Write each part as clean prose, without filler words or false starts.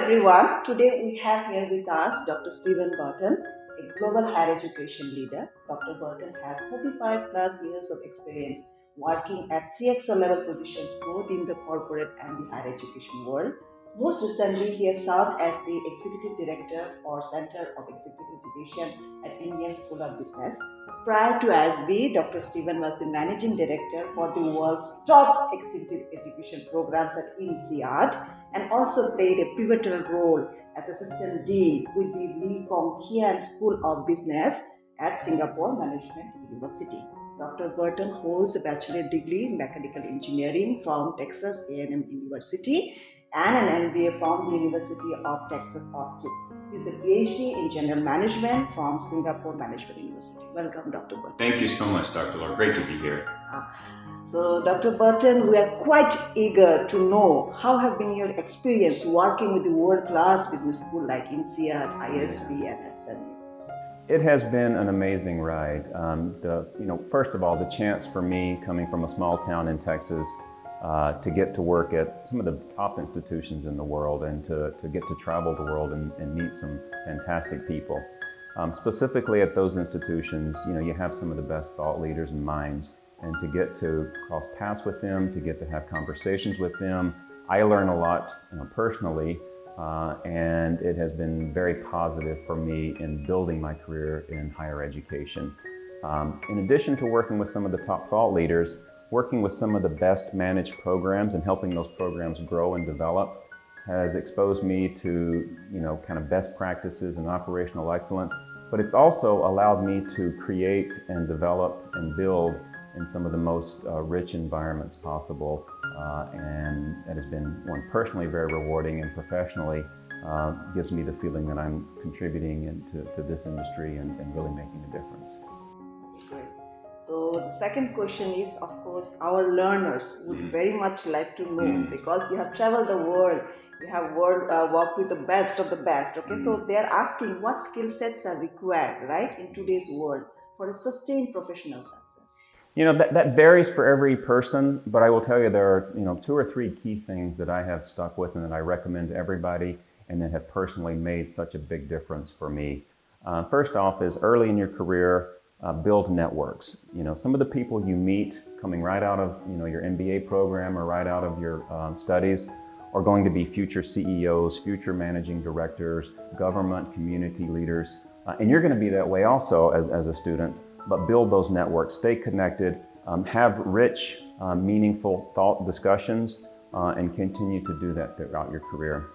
everyone. Today we have here with us Dr. Steven Burton, a global higher education leader. Dr. Burton has 35 plus years of experience working at CXO level positions both in the corporate and the higher education world. Most recently, he has served as the Executive Director for Center of Executive Education at Indian School of Business. Prior to ISB, Dr. Steven was the Managing Director for the world's top executive education programs at INSEAD and also played a pivotal role as Assistant Dean with the Lee Kong Kian School of Business at Singapore Management University. Dr. Burton holds a bachelor degree in mechanical engineering from Texas A&M University and an MBA from the University of Texas Austin. He is a PhD in general management from Singapore Management University. Welcome, Dr. Burton. Thank you so much, Dr. Laura. Great to be here. So, Dr. Burton, we are quite eager to know how have been your experience working with the world-class business school like INSEAD, ISB, and SMU? It has been an amazing ride. First of all, the chance for me coming from a small town in Texas to get to work at some of the top institutions in the world and to get to travel the world and meet some fantastic people. Specifically at those institutions, you have some of the best thought leaders and minds, and to get to cross paths with them, to get to have conversations with them. I learn a lot personally, and it has been very positive for me in building my career in higher education. In addition to working with some of the top thought leaders, working with some of the best managed programs and helping those programs grow and develop has exposed me to, kind of best practices and operational excellence, but it's also allowed me to create and develop and build in some of the most rich environments possible, and that has been, one, personally very rewarding, and professionally gives me the feeling that I'm contributing to this industry and really making a difference. Great. So the second question is, of course, our learners would very much like to know, because you have traveled the world, you have worked with the best of the best, okay? So they are asking what skill sets are required, right, in today's world for a sustained professional success. That varies for every person, but I will tell you there are, 2 or 3 key things that I have stuck with and that I recommend to everybody and that have personally made such a big difference for me. First off is early in your career, build networks. Some of the people you meet coming right out of, your MBA program or right out of your studies are going to be future CEOs, future managing directors, government, community leaders, and you're going to be that way also as a student. But build those networks, stay connected, have rich, meaningful thought discussions, and continue to do that throughout your career.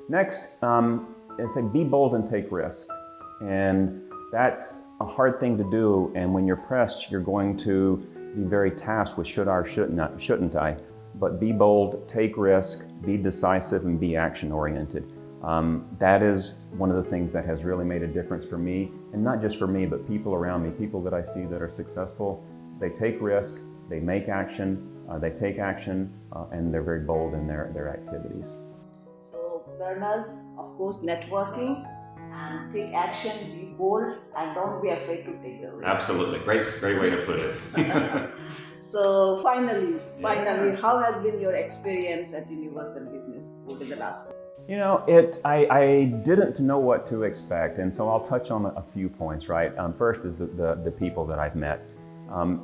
Next, be bold and take risks. And that's a hard thing to do, and when you're pressed, you're going to be very tasked with should I or shouldn't I. But be bold, take risk, be decisive, and be action-oriented. That is one of the things that has really made a difference for me, and not just for me, but people around me, people that I see that are successful. They take risks, they make action, they take action, and they're very bold in their activities. So learners, of course, networking and take action, be bold, and don't be afraid to take the risk. Absolutely, great way to put it. So finally, how has been your experience at Universal Business School in the last week? I didn't know what to expect, and so I'll touch on a few points, right? First is the people that I've met.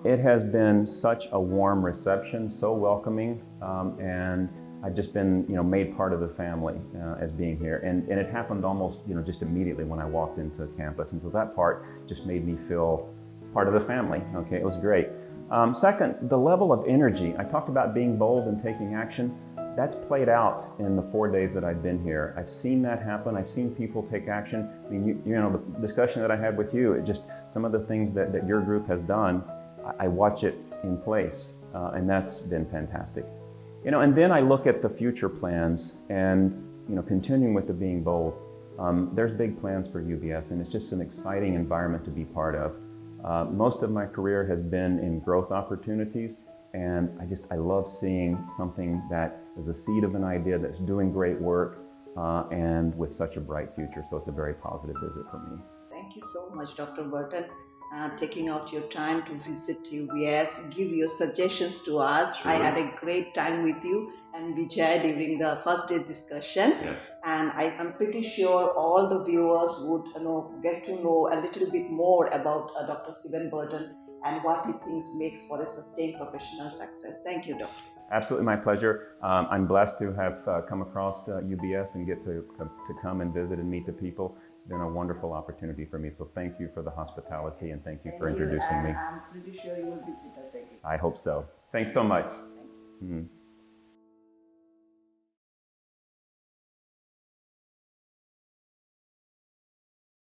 It has been such a warm reception, so welcoming, and I've just been, made part of the family as being here, and it happened almost, just immediately when I walked into campus, and so that part just made me feel part of the family. Okay, it was great. Second, the level of energy. I talked about being bold and taking action. That's played out in the 4 days that I've been here. I've seen that happen. I've seen people take action. I mean, the discussion that I had with you, it just some of the things that your group has done, I watch it in place, and that's been fantastic. And then I look at the future plans and, continuing with the being bold. There's big plans for UBS, and it's just an exciting environment to be part of. Most of my career has been in growth opportunities, and I love seeing something that is a seed of an idea that's doing great work and with such a bright future. So it's a very positive visit for me. Thank you so much, Dr. Burton. taking out your time to visit UBS, give your suggestions to us. Sure. I had a great time with you and Vijay during the first day discussion. Yes. And I am pretty sure all the viewers would get to know a little bit more about Dr. Steven Burton and what he thinks makes for a sustained professional success. Thank you, Doctor. Absolutely, my pleasure. I'm blessed to have come across UBS and get to come and visit and meet the people. It's been a wonderful opportunity for me. So thank you for the hospitality and thank you for introducing me. I'm pretty sure you will visit us again. I hope so. Thanks so much. Thank you. Mhm.